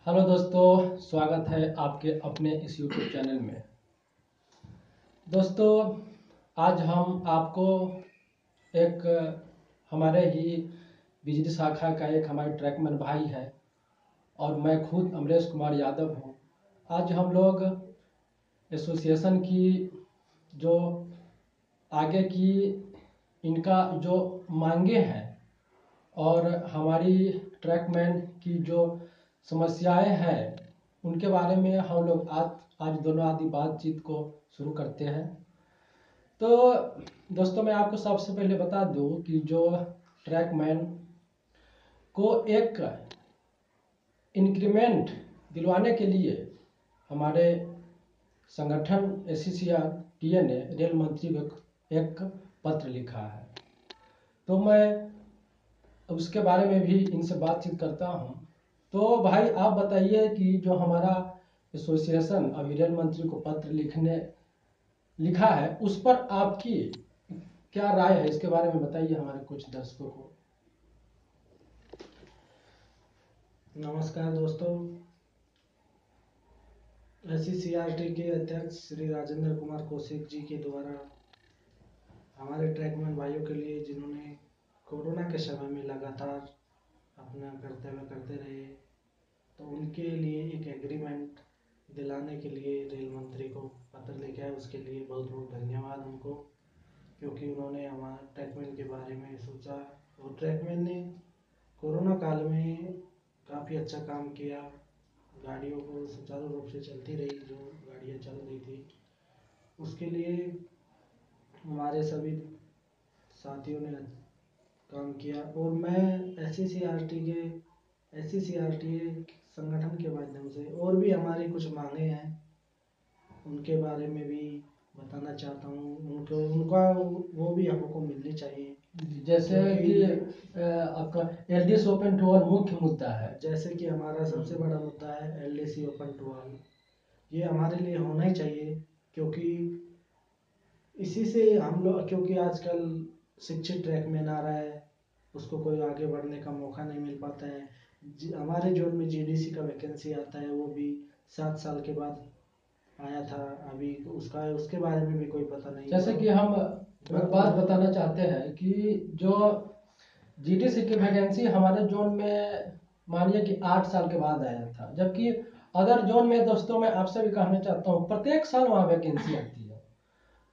Hello दोस्तों, स्वागत है आपके अपने इस यूट्यूब चैनल में। दोस्तों, आज हम आपको एक हमारे ही बिजली शाखा का एक हमारे ट्रैकमैन भाई है और मैं खुद अमरेश कुमार यादव हूँ। आज हम लोग एसोसिएशन की जो आगे की इनका जो मांगे हैं और हमारी ट्रैकमैन की जो समस्याएं हैं उनके बारे में हम लोग आज दोनों आदि बातचीत को शुरू करते हैं। तो दोस्तों, मैं आपको सबसे पहले बता दूं कि जो ट्रैकमैन को एक इंक्रीमेंट दिलवाने के लिए हमारे संगठन ACCRTA ने रेल मंत्री को एक पत्र लिखा है। तो मैं उसके बारे में भी इनसे बातचीत करता हूं। तो भाई, आप बताइए कि जो हमारा एसोसिएशन अभी रेल मंत्री को पत्र लिखा है, उस पर आपकी क्या राय है, इसके बारे में बताइए हमारे कुछ दर्शकों को। नमस्कार दोस्तों, ACCRT के अध्यक्ष श्री राजेंद्र कुमार कौशिक जी के द्वारा हमारे ट्रैकमैन भाइयों के लिए, जिन्होंने कोरोना के समय में लगातार अपना कर्तव्य करते रहे, तो उनके लिए एक एग्रीमेंट दिलाने के लिए रेल मंत्री को पत्र लिखा है। उसके लिए बहुत बहुत धन्यवाद उनको, क्योंकि उन्होंने हमारे ट्रैकमैन के बारे में सोचा और ट्रैकमैन ने कोरोना काल में काफ़ी अच्छा काम किया। गाड़ियों को सुचारू रूप से चलती रही, जो गाड़ियाँ चल रही थी, उसके लिए हमारे सभी साथियों ने काम किया। और मैं ACCRTA संगठन के माध्यम से और भी हमारी कुछ मांगे हैं, उनके बारे में भी बताना चाहता हूँ। उनका वो भी हमको मिलनी चाहिए। जैसे कि आपका LDC ओपन टू ऑल मुख्य मुद्दा है। जैसे कि हमारा सबसे बड़ा मुद्दा है LDC ओपन टू ऑल। ये हमारे लिए होना ही चाहिए, क्योंकि इसी से हम लोग, क्योंकि आजकल शिक्षित ट्रैकमैन आ रहा है, उसको कोई आगे बढ़ने का मौका नहीं मिल पाता है। हमारे जोन में GDC का वैकेंसी आता है, वो भी 7 साल के बाद आया था। अभी उसके बारे में भी कोई पता नहीं। जैसे कि हम एक बात बताना चाहते हैं कि जो GDC की वैकेंसी हमारे जोन में मानिए कि 8 साल के बाद आया था, जबकि अदर जोन में दोस्तों मैं आपसे भी कहना चाहता हूँ प्रत्येक साल वहाँ वैकेंसी आती है।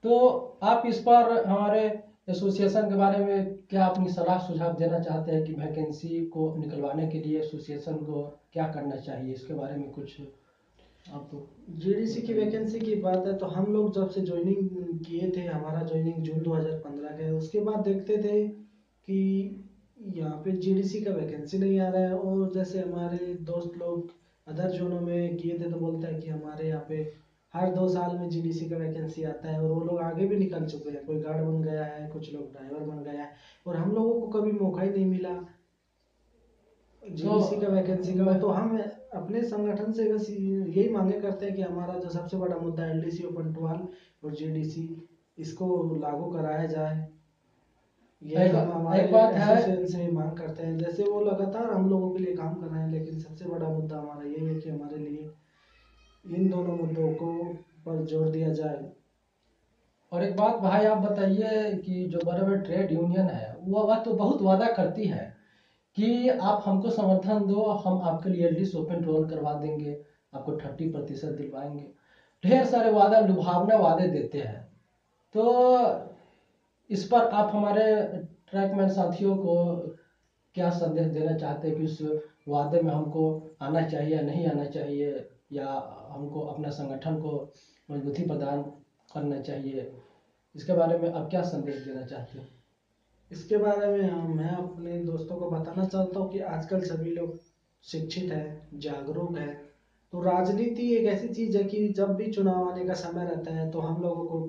तो आप इस पर हमारे एसोसिएशन के बारे में क्या अपनी सलाह सुझाव देना चाहते हैं कि वैकेंसी को निकलवाने के लिए एसोसिएशन को क्या करना चाहिए, इसके बारे में कुछ आप। GDC की वैकेंसी की बात है तो हम लोग जब से ज्वाइनिंग किए थे, हमारा ज्वाइनिंग जून 2015 का है, उसके बाद देखते थे कि यहाँ पे GDC का वैकेंसी नहीं आ रहा है। और जैसे हमारे दोस्त लोग अदर जोनों में किए थे तो बोलता है कि हमारे यहाँ पे हर 2 साल में GDC का वैकेंसी आता है, और वो लोग आगे भी निकल चुके हैं। कोई गार्ड बन गया है, कुछ लोग ड्राइवर बन गया है, और हम लोगों को कभी मौका ही नहीं मिला GDC का वैकेंसी का। तो हम अपने संगठन से बस यही मांगे करते हैं कि हमारा जो सबसे बड़ा मुद्दा है LDC ओपन टू ऑल और GDC, इसको लागू कराया जाए। ये हम हमारे एसोसिएशन से मांग करते हैं। जैसे वो लगातार हम लोगों के लिए काम कर रहे हैं, लेकिन सबसे बड़ा मुद्दा हमारा यही है कि हमारे लिए इन दोनों मुद्दों को पर जोर दिया जाए। और एक बात भाई, आप बताइए कि जो बड़े बड़े ट्रेड यूनियन है वह तो बहुत वादा करती है कि आप हमको समर्थन दो, हम आपके लिए LDC ओपन टू ऑल करवा देंगे, आपको 30% दिलवाएंगे। ढेर सारे वादा, लुभावना वादे देते हैं। तो इस पर आप हमारे ट्रैकमैन साथियों को क्या संदेश देना चाहते हैं कि उस वादे में हमको आना चाहिए या नहीं आना चाहिए, या हमको अपना संगठन को मजबूती प्रदान करना चाहिए, इसके बारे में आप क्या संदेश देना चाहते हैं? इसके बारे में मैं अपने दोस्तों को बताना चाहता हूँ कि आजकल सभी लोग शिक्षित हैं, जागरूक हैं। तो राजनीति एक ऐसी चीज है कि जब भी चुनाव आने का समय रहता है तो हम लोगों को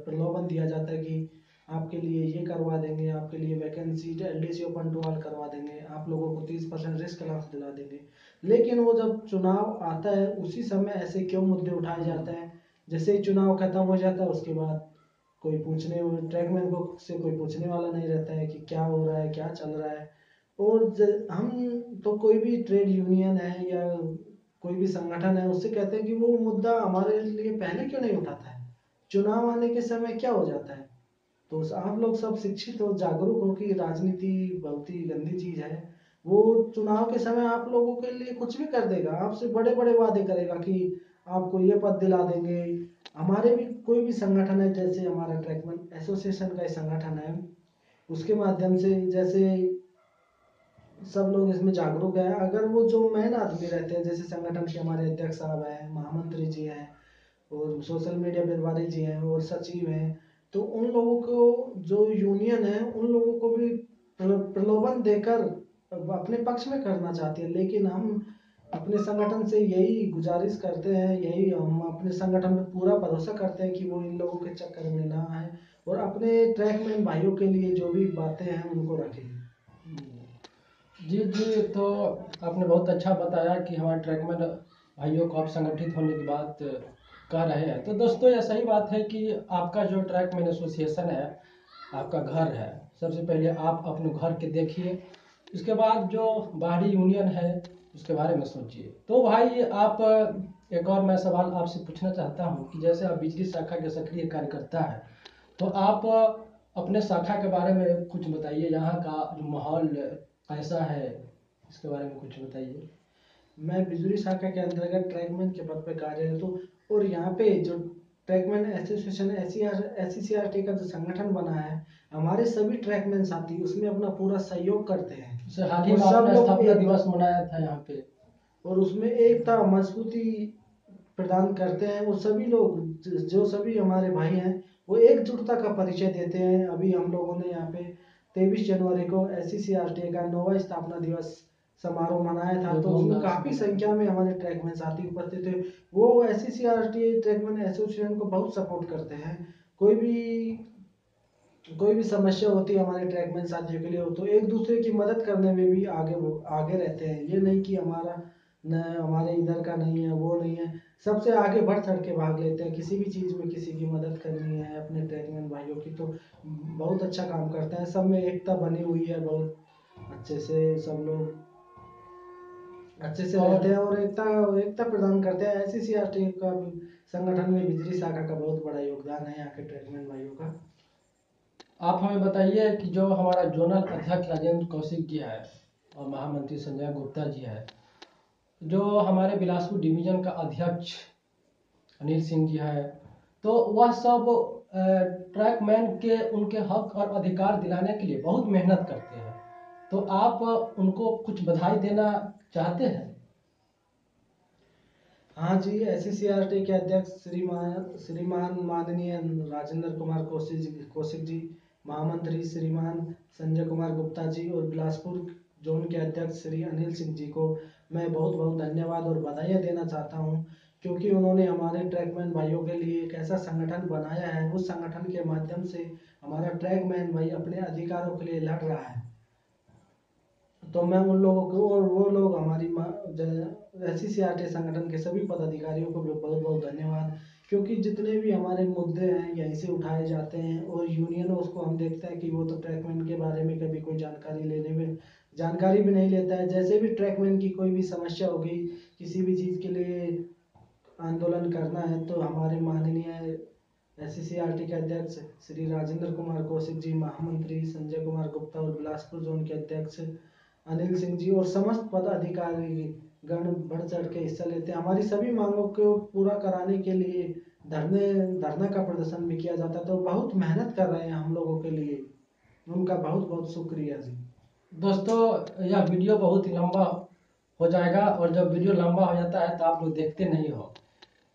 प्रलोभन दिया जाता है कि आपके लिए ये करवा देंगे, आपके लिए vacancy LDC open to all करवा देंगे, आप लोगों को 30% रिस्क अलाउंस दिला देंगे। लेकिन वो जब चुनाव आता है उसी समय ऐसे क्यों मुद्दे उठाए जाते हैं? जैसे ही चुनाव खत्म हो जाता है उसके बाद कोई ट्रैकमैन को से कोई पूछने वाला नहीं रहता है कि क्या हो रहा है, क्या चल रहा है। और हम तो कोई भी ट्रेड यूनियन है या कोई भी संगठन है उससे कहते हैं कि वो मुद्दा हमारे लिए पहले क्यों नहीं उठाता है, चुनाव आने के समय क्या हो जाता है। तो आप लोग सब शिक्षित हो, जागरूक हो कि राजनीति बहुत ही गंदी चीज है। वो चुनाव के समय आप लोगों के लिए कुछ भी कर देगा, आपसे बड़े बड़े वादे करेगा कि आपको ये पद दिला देंगे। हमारे भी कोई भी संगठन है, जैसे हमारा ट्रैकमैन एसोसिएशन का एक संगठन है, उसके माध्यम से जैसे सब लोग इसमें जागरूक है। अगर वो जो मेन आदमी रहते हैं, जैसे संगठन के हमारे अध्यक्ष साहब हैं, महामंत्री जी हैं, और सोशल मीडिया प्रभारी जी हैं, और सचिव हैं, तो उन लोगों को जो यूनियन है उन लोगों को भी प्रलोभन देकर अपने पक्ष में करना चाहती है। लेकिन हम अपने संगठन से यही गुजारिश करते हैं, यही हम अपने संगठन में पूरा भरोसा करते हैं कि वो इन लोगों के चक्कर में ना आए और अपने ट्रैकमैन भाइयों के लिए जो भी बातें हैं उनको रखें। जी जी, तो आपने बहुत अच्छा बताया कि हमारे ट्रैकमैन भाइयों को आप संगठित होने की बात कह रहे हैं। तो दोस्तों, यह सही बात है कि आपका जो ट्रैकमैन एसोसिएशन है, आपका घर है। सबसे पहले आप अपने घर के देखिए, उसके बाद जो बाहरी यूनियन है उसके बारे में सोचिए। तो भाई, आप एक और मैं सवाल आपसे पूछना चाहता हूँ कि जैसे आप बिजली शाखा के सक्रिय कार्यकर्ता है, तो आप अपने शाखा के बारे में कुछ बताइए। यहाँ का जो माहौल कैसा है, इसके बारे में कुछ बताइए। मैं बिजली शाखा के अंतर्गत ट्रैकमैन के पद पर कार्यरत हूँ, और यहाँ पे जो ट्रैकमैन एसोसिएशन SCCRT का जो संगठन बना है, हमारे सभी ट्रैकमैन साथी उसमें अपना पूरा सहयोग करते हैं। हाल ही में आपने स्थापना दिवस मनाया था यहाँ पे, और उसमें एकता मजबूती प्रदान करते हैं। वो सभी लोग जो सभी हमारे भाई हैं वो एकजुटता का परिचय देते हैं। अभी हम लोगों ने यहाँ पे 23 जनवरी को SCCRT का 9वां स्थापना दिवस समारोह मनाया था, तो उसमें काफी संख्या में हमारे ट्रैकमैन साथी उपस्थित थे। वो SCCRT ट्रैकमैन एसोसिएशन को बहुत सपोर्ट करते हैं। कोई भी समस्या होती है हमारे ट्रैकमैन साथियों के लिए, तो एक दूसरे की मदद करने में भी आगे रहते हैं। ये नहीं कि हमारे इधर का नहीं है, वो नहीं है, सबसे आगे बढ़ चढ़ के भाग लेते हैं। किसी भी चीज में किसी की मदद करनी है अपने ट्रैकमैन भाइयों की, तो बहुत अच्छा काम करते हैं। सब में एकता बनी हुई है, बहुत अच्छे से सब लोग अच्छे से रहते हैं और एकता प्रदान करते हैं। SCCRT का संगठन में बिजली शाखा का बहुत बड़ा योगदान है यहाँ के ट्रैकमैन भाइयों का। आप हमें बताइए कि जो हमारा जोनल अध्यक्ष राजेंद्र कौशिक जी है और महामंत्री संजय गुप्ता जी है, जो हमारे बिलासपुर डिवीजन का अध्यक्ष अनिल सिंह जी है, तो वह सब ट्रैकमैन के उनके हक और अधिकार दिलाने के लिए बहुत मेहनत करते हैं। तो आप उनको कुछ बधाई देना चाहते हैं? हाँ जी, SCCRT के अध्यक्ष श्रीमान माननीय राजेंद्र कुमार कौशिक जी, महामंत्री श्रीमान संजय कुमार गुप्ता जी और बिलासपुर जोन के अध्यक्ष श्री अनिल सिंह जी को मैं बहुत बहुत धन्यवाद और बधाइयाँ देना चाहता हूँ, क्योंकि उन्होंने हमारे ट्रैकमैन भाइयों के लिए एक ऐसा संगठन बनाया है। उस संगठन के माध्यम से हमारा ट्रैकमैन भाई अपने अधिकारों के लिए लड़ रहा है। तो मैं उन लोगों को और वो लोग हमारी SCCRT संगठन के सभी पदाधिकारियों को बहुत बहुत धन्यवाद, क्योंकि जितने भी हमारे मुद्दे हैं यहीं से उठाए जाते हैं। और यूनियन उसको हम देखते हैं कि वो तो ट्रैकमैन के बारे में कभी कोई जानकारी भी नहीं लेता है। जैसे भी ट्रैकमैन की कोई भी समस्या होगी, किसी भी चीज़ के लिए आंदोलन करना है, तो हमारे माननीय SCCRT के अध्यक्ष श्री राजेंद्र कुमार कौशिक जी, महामंत्री संजय कुमार गुप्ता और बिलासपुर जोन के अध्यक्ष अनिल सिंह जी और समस्त पदाधिकारी गण बढ़ चढ़ के हिस्सा लेते हैं। हमारी सभी मांगों को पूरा कराने के लिए धरना का प्रदर्शन भी किया जाता है। तो बहुत मेहनत कर रहे हैं हम लोगों के लिए, उनका बहुत बहुत शुक्रिया जी। दोस्तों, यह वीडियो बहुत ही लंबा हो जाएगा, और जब वीडियो लंबा हो जाता है तो आप लोग देखते नहीं हो,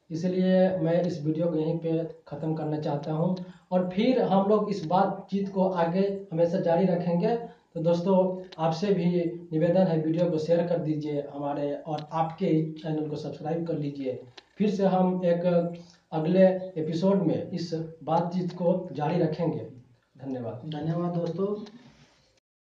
इसलिए मैं इस वीडियो को यहीं पे ख़त्म करना चाहता हूं, और फिर हम लोग इस बातचीत को आगे हमेशा जारी रखेंगे। तो दोस्तों, आपसे भी निवेदन है, वीडियो को शेयर कर दीजिए हमारे, और आपके चैनल को सब्सक्राइब कर लीजिए। फिर से हम एक अगले एपिसोड में इस बातचीत को जारी रखेंगे। धन्यवाद दोस्तों।